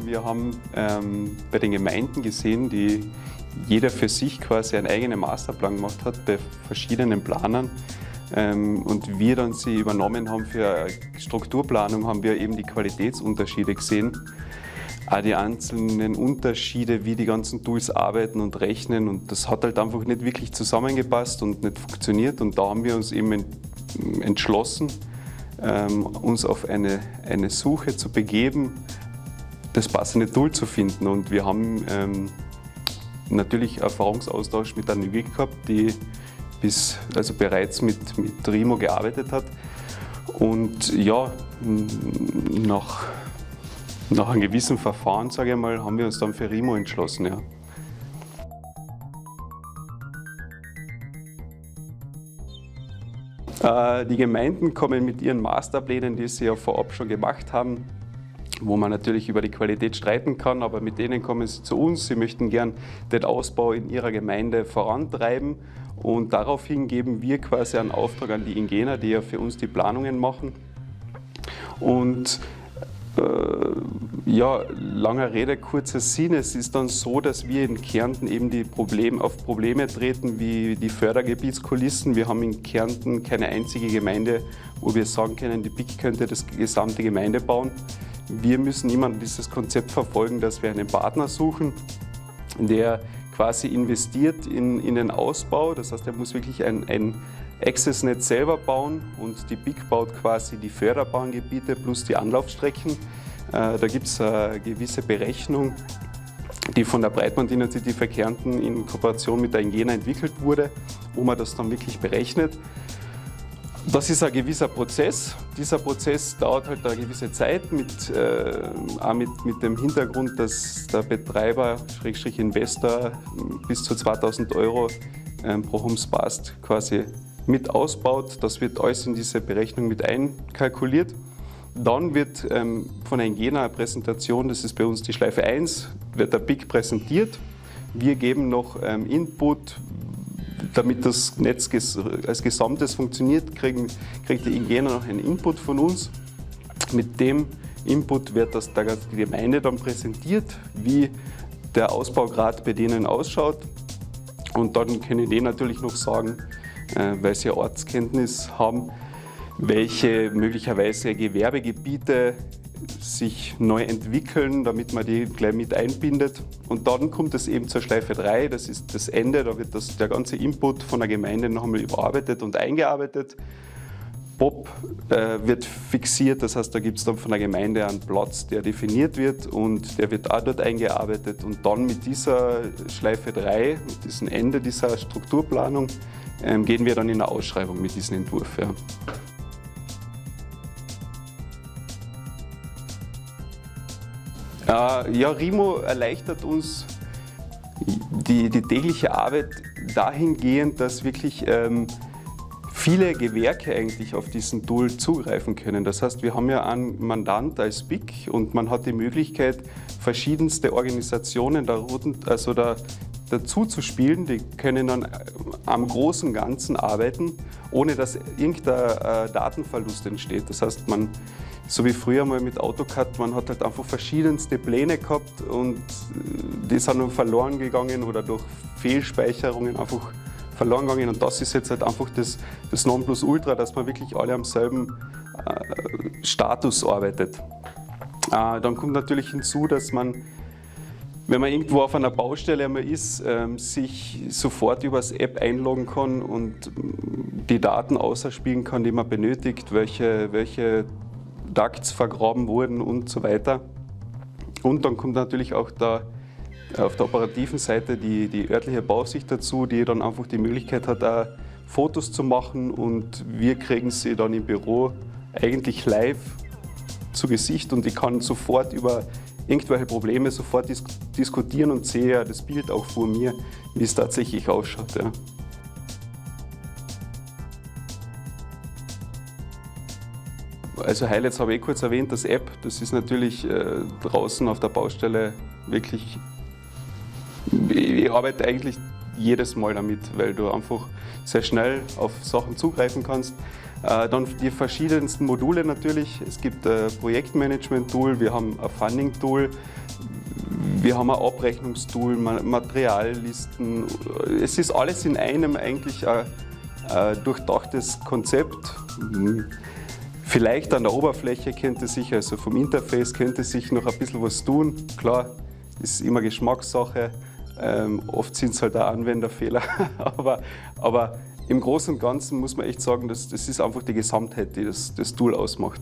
geworden. Wir haben bei den Gemeinden gesehen, die jeder für sich quasi einen eigenen Masterplan gemacht hat, bei verschiedenen Planern. Und wir dann sie übernommen haben für eine Strukturplanung, haben wir eben die Qualitätsunterschiede gesehen. Auch die einzelnen Unterschiede, wie die ganzen Tools arbeiten und rechnen. Und das hat halt einfach nicht wirklich zusammengepasst und nicht funktioniert. Und da haben wir uns eben entschlossen, uns auf eine Suche zu begeben, das passende Tool zu finden. Und wir haben natürlich Erfahrungsaustausch mit der NÜGI gehabt, die bereits mit Rimo gearbeitet hat. Und ja, nach einem gewissen Verfahren, sage ich mal, haben wir uns dann für Rimo entschlossen. Ja. Die Gemeinden kommen mit ihren Masterplänen, die sie ja vorab schon gemacht haben, wo man natürlich über die Qualität streiten kann, aber mit denen kommen sie zu uns. Sie möchten gern den Ausbau in ihrer Gemeinde vorantreiben und daraufhin geben wir quasi einen Auftrag an die Ingena, die ja für uns die Planungen machen. Und ja, langer Rede, kurzer Sinn. Es ist dann so, dass wir in Kärnten eben auf Probleme treten wie die Fördergebietskulissen. Wir haben in Kärnten keine einzige Gemeinde, wo wir sagen können, die BIC könnte das gesamte Gemeinde bauen. Wir müssen immer dieses Konzept verfolgen, dass wir einen Partner suchen, der quasi investiert in den Ausbau. Das heißt, er muss wirklich ein Accessnetz selber bauen und die BIC baut quasi die Förderbahngebiete plus die Anlaufstrecken. Da gibt es eine gewisse Berechnung, die von der Breitbandinitiative Kärnten in Kooperation mit der Ingena entwickelt wurde, wo man das dann wirklich berechnet. Das ist ein gewisser Prozess. Dieser Prozess dauert halt eine gewisse Zeit, auch mit dem Hintergrund, dass der Betreiber, Investor, bis zu 2000 € pro Humspast quasi mit ausbaut. Das wird alles in diese Berechnung mit einkalkuliert. Dann wird von der Ingena eine Präsentation, das ist bei uns die Schleife 1, wird der BIC präsentiert. Wir geben noch Input, damit das Netz als Gesamtes funktioniert, kriegt die Ingena noch einen Input von uns. Mit dem Input wird das der Gemeinde dann präsentiert, wie der Ausbaugrad bei denen ausschaut. Und dann können die natürlich noch sagen, weil sie Ortskenntnis haben, welche möglicherweise Gewerbegebiete sich neu entwickeln, damit man die gleich mit einbindet. Und dann kommt es eben zur Schleife 3, das ist das Ende, da wird der ganze Input von der Gemeinde noch einmal überarbeitet und eingearbeitet. POP wird fixiert, das heißt, da gibt es dann von der Gemeinde einen Platz, der definiert wird und der wird auch dort eingearbeitet. Und dann mit dieser Schleife 3, mit diesem Ende dieser Strukturplanung, gehen wir dann in eine Ausschreibung mit diesem Entwurf. Ja. Ja, Rimo erleichtert uns die tägliche Arbeit dahingehend, dass wirklich viele Gewerke eigentlich auf diesen Tool zugreifen können. Das heißt, wir haben ja einen Mandant als BIC und man hat die Möglichkeit, verschiedenste Organisationen dazu zu spielen. Die können dann am großen Ganzen arbeiten, ohne dass irgendein Datenverlust entsteht. Das heißt, so wie früher mal mit AutoCAD, man hat halt einfach verschiedenste Pläne gehabt und die sind dann verloren gegangen oder durch Fehlspeicherungen einfach verloren gegangen. Und das ist jetzt halt einfach das Nonplusultra, dass man wirklich alle am selben Status arbeitet. Dann kommt natürlich hinzu, dass man, wenn man irgendwo auf einer Baustelle einmal ist, sich sofort über das App einloggen kann und die Daten ausspielen kann, die man benötigt, welche Ducts vergraben wurden und so weiter. Und dann kommt natürlich auch auf der operativen Seite die örtliche Bauaufsicht dazu, die dann einfach die Möglichkeit hat, auch Fotos zu machen und wir kriegen sie dann im Büro eigentlich live zu Gesicht und ich kann sofort über irgendwelche Probleme sofort diskutieren und sehe ja das Bild auch vor mir, wie es tatsächlich ausschaut. Ja. Also Highlights habe ich kurz erwähnt, das App, das ist natürlich draußen auf der Baustelle wirklich, ich arbeite eigentlich jedes Mal damit, weil du einfach sehr schnell auf Sachen zugreifen kannst. Dann die verschiedensten Module natürlich. Es gibt ein Projektmanagement-Tool, wir haben ein Funding-Tool, wir haben ein Abrechnungstool, Materiallisten. Es ist alles in einem eigentlich ein durchdachtes Konzept. Vielleicht an der Oberfläche könnte sich, also vom Interface, könnte sich noch ein bisschen was tun. Klar, ist immer Geschmackssache. Oft sind es halt auch Anwenderfehler. aber im Großen und Ganzen muss man echt sagen, das ist einfach die Gesamtheit, die das Tool ausmacht.